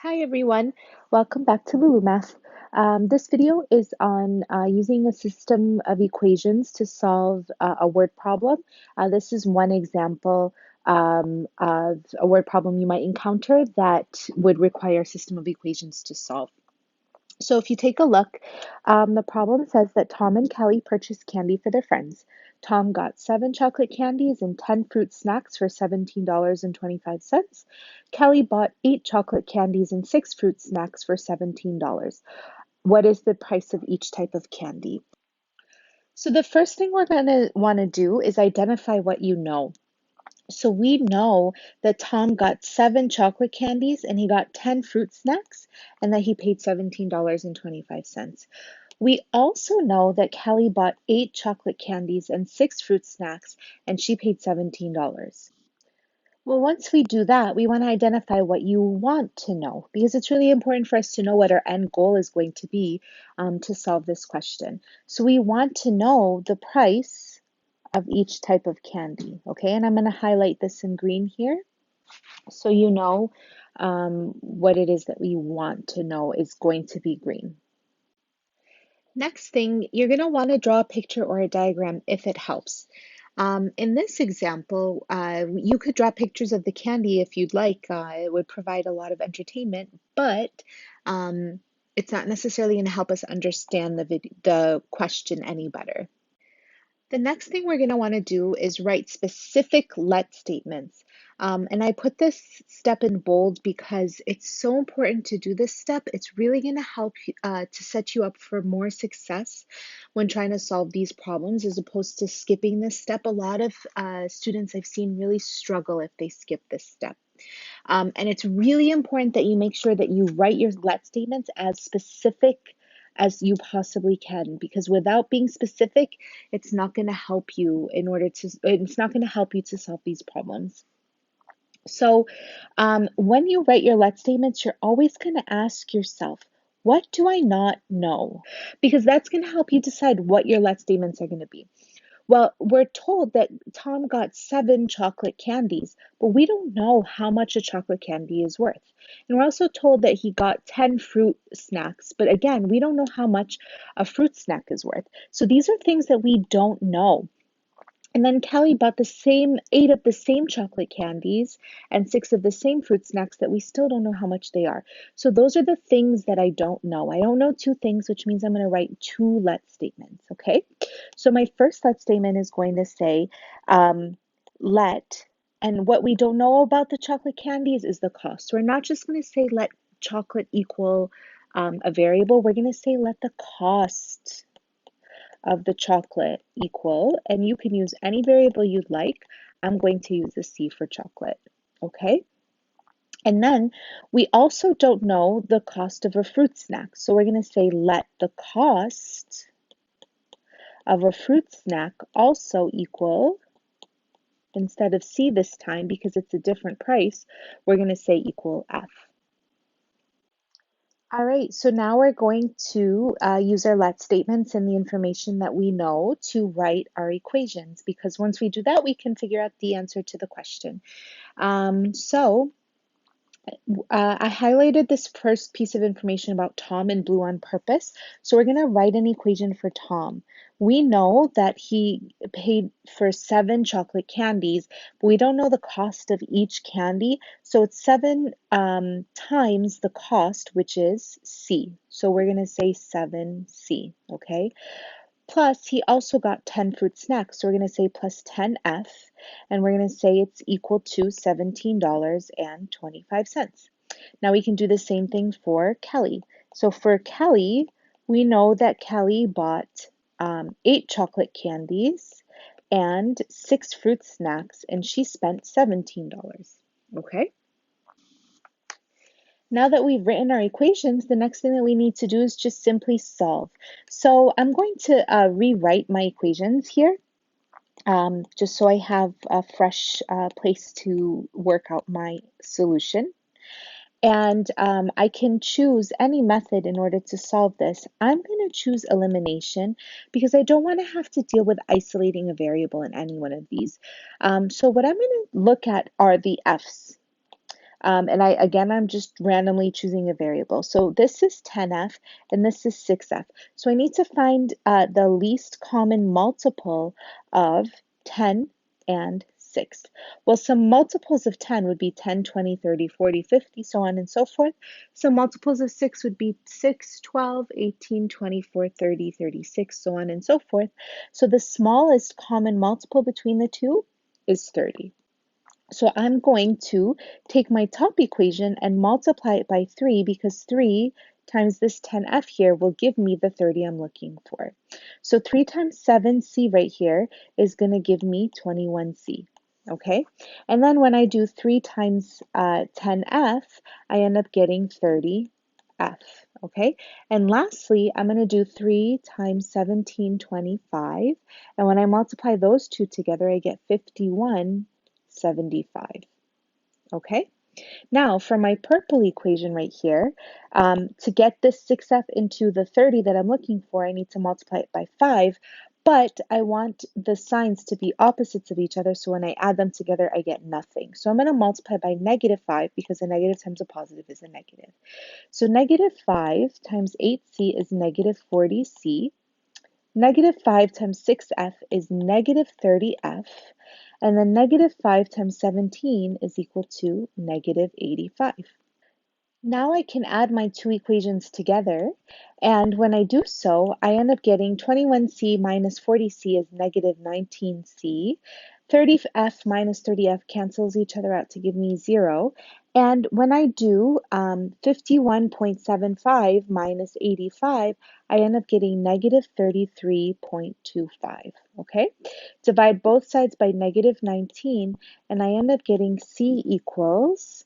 Hi everyone, welcome back to Lulumath. This video is on using a system of equations to solve a word problem. This is one example of a word problem you might encounter that would require a system of equations to solve. So if you take a look, the problem says that Tom and Kelly purchased candy for their friends. Tom got 7 chocolate candies and 10 fruit snacks for $17.25. Kelly bought 8 chocolate candies and 6 fruit snacks for $17. What is the price of each type of candy? So the first thing we're going to want to do is identify what you know. So we know that Tom got 7 chocolate candies and he got 10 fruit snacks and that he paid $17.25. We also know that Kelly bought 8 chocolate candies and 6 fruit snacks and she paid $17. Well, once we do that, we want to identify what you want to know because it's really important for us to know what our end goal is going to be to solve this question. So we want to know the price of each type of candy, okay? And I'm going to highlight this in green here so you know what it is that we want to know is going to be green. Next thing, you're going to want to draw a picture or a diagram if it helps. In this example, you could draw pictures of the candy if you'd like. It would provide a lot of entertainment, but um, it's not necessarily going to help us understand the question any better. The next thing we're going to want to do is write specific let statements. And I put this step in bold because it's so important to do this step. It's really going to help to set you up for more success when trying to solve these problems as opposed to skipping this step. A lot of students I've seen really struggle if they skip this step. And it's really important that you make sure that you write your let statements as specific as you possibly can, because without being specific, it's not going to help you it's not going to help you to solve these problems. So when you write your let statements, you're always going to ask yourself, what do I not know? Because that's going to help you decide what your let statements are going to be. Well, we're told that Tom got 7 chocolate candies, but we don't know how much a chocolate candy is worth. And we're also told that he got 10 fruit snacks, but again, we don't know how much a fruit snack is worth. So these are things that we don't know. And then Kelly bought the same 8 of the same chocolate candies and 6 of the same fruit snacks that we still don't know how much they are. So those are the things that I don't know. I don't know 2 things, which means I'm going to write 2 let statements, okay? So my first let statement is going to say let, and what we don't know about the chocolate candies is the cost. We're not just going to say let chocolate equal a variable. We're going to say let the cost of the chocolate equal, and you can use any variable you'd like. I'm going to use the C for chocolate, okay? And then we also don't know the cost of a fruit snack. So we're going to say let the cost of a fruit snack also equal, instead of C this time because it's a different price, we're going to say equal F. All right, so now we're going to use our let statements and the information that we know to write our equations, because once we do that, we can figure out the answer to the question. I highlighted this first piece of information about Tom in blue on purpose. So we're going to write an equation for Tom. We know that he paid for 7 chocolate candies, but we don't know the cost of each candy. So it's 7 times the cost, which is C. So we're going to say 7C, okay? Plus, he also got 10 fruit snacks. So we're going to say plus 10F, and we're going to say it's equal to $17.25. Now we can do the same thing for Kelly. So for Kelly, we know that Kelly bought 8 chocolate candies and 6 fruit snacks, and she spent $17. Okay? Now that we've written our equations, the next thing that we need to do is just simply solve. So I'm going to rewrite my equations here, just so I have a fresh place to work out my solution. And I can choose any method in order to solve this. I'm going to choose elimination because I don't want to have to deal with isolating a variable in any one of these. So what I'm going to look at are the F's. And I'm just randomly choosing a variable. So this is 10f and this is 6f. So I need to find the least common multiple of 10 and 6. Well, some multiples of 10 would be 10, 20, 30, 40, 50, so on and so forth. Some multiples of 6 would be 6, 12, 18, 24, 30, 36, so on and so forth. So the smallest common multiple between the two is 30. So I'm going to take my top equation and multiply it by 3 because 3 times this 10f here will give me the 30 I'm looking for. So 3 times 7c right here is going to give me 21c. Okay, and then when I do 3 times 10f, I end up getting 30f. Okay, and lastly, I'm going to do 3 times 1725, and when I multiply those two together, I get 5175. Okay, now for my purple equation right here, to get this 6f into the 30 that I'm looking for, I need to multiply it by 5, but I want the signs to be opposites of each other, so when I add them together, I get nothing. So I'm going to multiply by -5 because a negative times a positive is a negative. So -5 times 8c is -40c. -5 times 6f is -30f, and then -5 times 17 is equal to -85. Now I can add my two equations together, and when I do so, I end up getting 21c minus 40c is -19c. 30f minus 30f cancels each other out to give me 0. And when I do 51.75 minus 85, I end up getting -33.25. Okay? Divide both sides by -19, and I end up getting c equals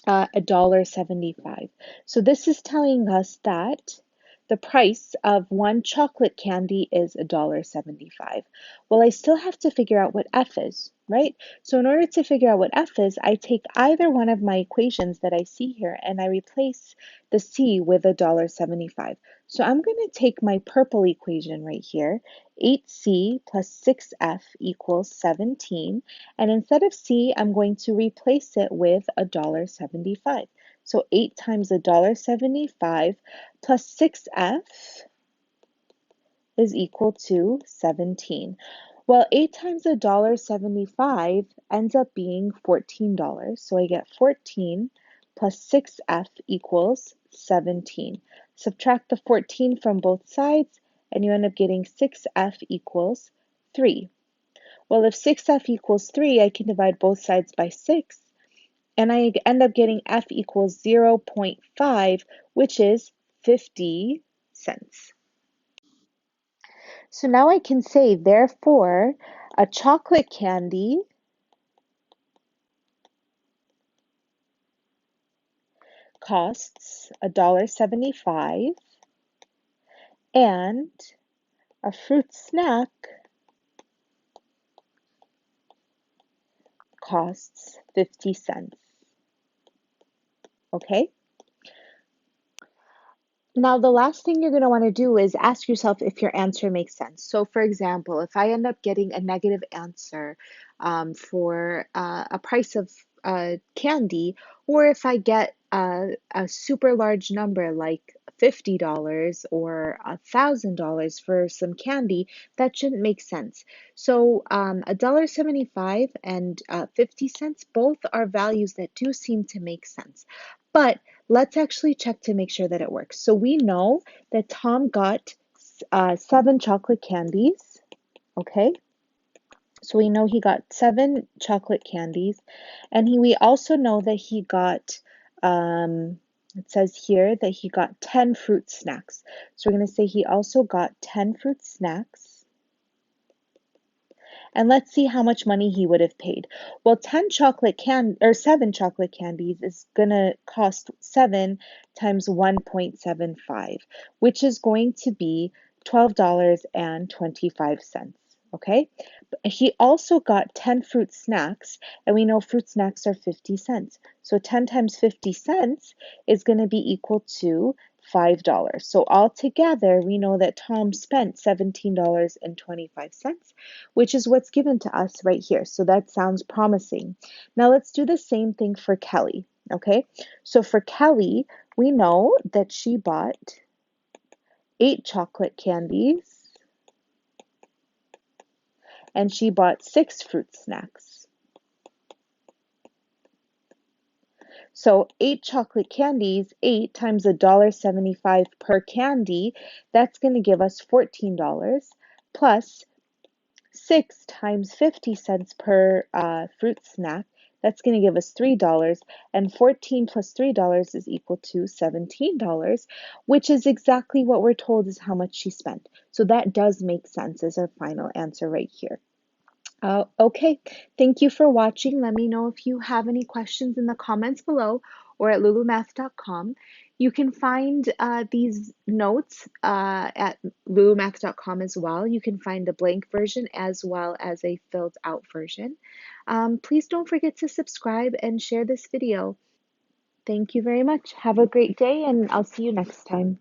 $1.75. So this is telling us that the price of one chocolate candy is $1.75. Well, I still have to figure out what F is, right? So in order to figure out what F is, I take either one of my equations that I see here and I replace the C with $1.75. So I'm going to take my purple equation right here, 8C plus 6F equals 17. And instead of C, I'm going to replace it with $1.75. So 8 times $1.75 plus 6F is equal to 17. Well, 8 times $1.75 ends up being $14. So I get 14 plus 6F equals 17. Subtract the 14 from both sides, and you end up getting 6F equals 3. Well, if 6f equals 3, I can divide both sides by 6, and I end up getting f equals 0.5, which is 50 cents. So now I can say, therefore, a chocolate candy costs $1.75, and a fruit snack costs 50 cents. Okay? Now, the last thing you're going to want to do is ask yourself if your answer makes sense. So, for example, if I end up getting a negative answer for a price of candy, or if I get a super large number like $50 or $1,000 for some candy, that shouldn't make sense. So, $1.75 and 50 cents, both are values that do seem to make sense. But let's actually check to make sure that it works. So we know that Tom got 7 chocolate candies, okay? So we know he got 7 chocolate candies, and we also know that he got, it says here that he got 10 fruit snacks. So we're going to say he also got 10 fruit snacks. And let's see how much money he would have paid. Well, 7 chocolate candies is gonna cost 7 times 1.75, which is going to be $12.25. Okay, he also got 10 fruit snacks, and we know fruit snacks are 50 cents. So 10 times 50 cents is going to be equal to $5. So altogether, we know that Tom spent $17.25, which is what's given to us right here. So that sounds promising. Now let's do the same thing for Kelly, okay? So for Kelly, we know that she bought 8 chocolate candies and she bought 6 fruit snacks. So 8 chocolate candies, 8 times $1.75 per candy, that's going to give us $14, plus 6 times 50 cents per fruit snack, that's going to give us $3, and 14 plus $3 is equal to $17, which is exactly what we're told is how much she spent. So that does make sense as our final answer right here. Okay, thank you for watching. Let me know if you have any questions in the comments below or at lulumath.com. You can find these notes at lulumath.com as well. You can find a blank version as well as a filled out version. Please don't forget to subscribe and share this video. Thank you very much. Have a great day, and I'll see you next time.